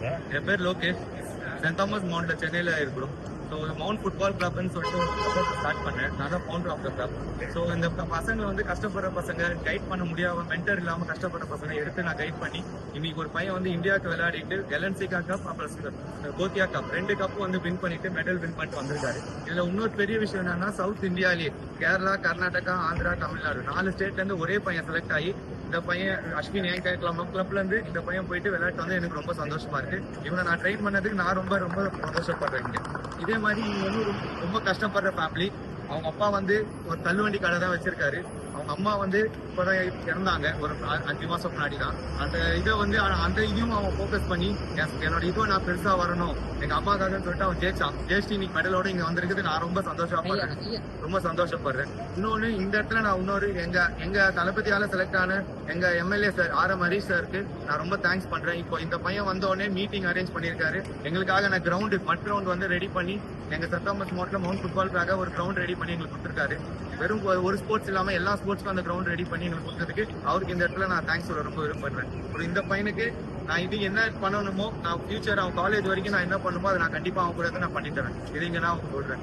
என் பேர் Lokesh. Send Thomas மவுண்ட்ல சென்னையில இருக்கிறோம். ஸோ மவுண்ட் ஃபுட்பால் கிளப்னு சொல்லிட்டு ஸ்டார்ட் பண்ணேன். நான் தான் founder of the club. So இந்த பசங்க வந்து கஷ்டப்படுற பசங்க, கைட் பண்ண முடியாம மென்டர் இல்லாம கஷ்டப்படுற பசங்க எடுத்து நான் கைட் பண்ணி இன்னைக்கு ஒரு பையன் வந்து இந்தியாவுக்கு விளையாடிட்டு எல்என்சிகா கப் அப்புறம் கோத்தியா கப் 2 கப் வந்து வின் பண்ணிட்டு மெடல் வின் பண்ணிட்டு வந்திருக்காரு. இதுல இன்னொரு பெரிய விஷயம் என்னன்னா சவுத் இந்தியாலேயே கேரளா, கர்நாடகா, ஆந்திரா, தமிழ்நாடு 4 ஸ்டேட்ல இருந்து ஒரே பையன் செலக்ட் ஆகி இந்த பையன் அஸ்வின் என் கிளப்ல இருந்து இந்த பையன் போயிட்டு விளையாட்டு வந்து எனக்கு ரொம்ப சந்தோஷமா இருக்கு. இவனை நான் ட்ரெயின் பண்ணதுக்கு நான் ரொம்ப ரொம்ப சந்தோஷப்படுறேன். இதே மாதிரி இவங்க வந்து ரொம்ப கஷ்டப்படுற ஃபேமிலி. அவங்க அப்பா வந்து ஒரு தள்ளுவண்டி கடை தான் வச்சிருக்காரு. அவங்க அம்மா வந்து இப்பதான் இறந்தாங்க ஒரு 5 மாசம் முன்னாடி தான். அந்த இதை வந்து அந்த இதையும் அவன் ஃபோக்கஸ் பண்ணி என்னோட இதுவை நான் பெருசா வரணும் எங்க அம்மாக்காக சொல்லிட்டு அவன் ஜெயிச்சு இன்னைக்கு மெடலோட இங்க வந்திருக்குது. நான் ரொம்ப சந்தோஷப்படுறேன். இன்னொன்னு இந்த இடத்துல நான் இன்னொரு எங்க தளபதியால செலக்ட் ஆன எங்க எம்எல்ஏ சார் ஆர் ஹரீஷ் சாருக்கு நான் ரொம்ப தேங்க்ஸ் பண்றேன். இப்போ இந்த பையன் வந்த உடனே மீட்டிங் அரேஞ்ச் பண்ணியிருக்காரு எங்களுக்காக. நான் மட் கிரவுண்ட் வந்து ரெடி பண்ணி எங்க சென்ட் தாமஸ் மவுண்ட்ல மவுண்ட் ஃபுட்பாலுக்காக ஒரு கிரவுண்ட் ரெடி பண்ணி எங்களுக்கு கொடுத்துருக்காரு. வெறும் ஒரு ஸ்போர்ட்ஸ் இல்லாம எல்லா ஸ்போர்ட்ஸ்க்கும் அந்த கிரவுண்ட் ரெடி பண்ணி எங்களுக்கு கொடுத்ததுக்கு அவருக்கு இந்த இடத்துல நான் தேங்க்ஸ் சொல்ல ரொம்ப விரும்புறேன். இந்த பையனுக்கு நான் இது என்ன பண்ணணுமோ நான் ஃபியூச்சர் அவன் காலேஜ் வரைக்கும் நான் என்ன பண்ணுமோ அதை நான் கண்டிப்பா அவன் கூட நான் பண்ணி தரேன். இது இங்க நான் சொல்றேன்.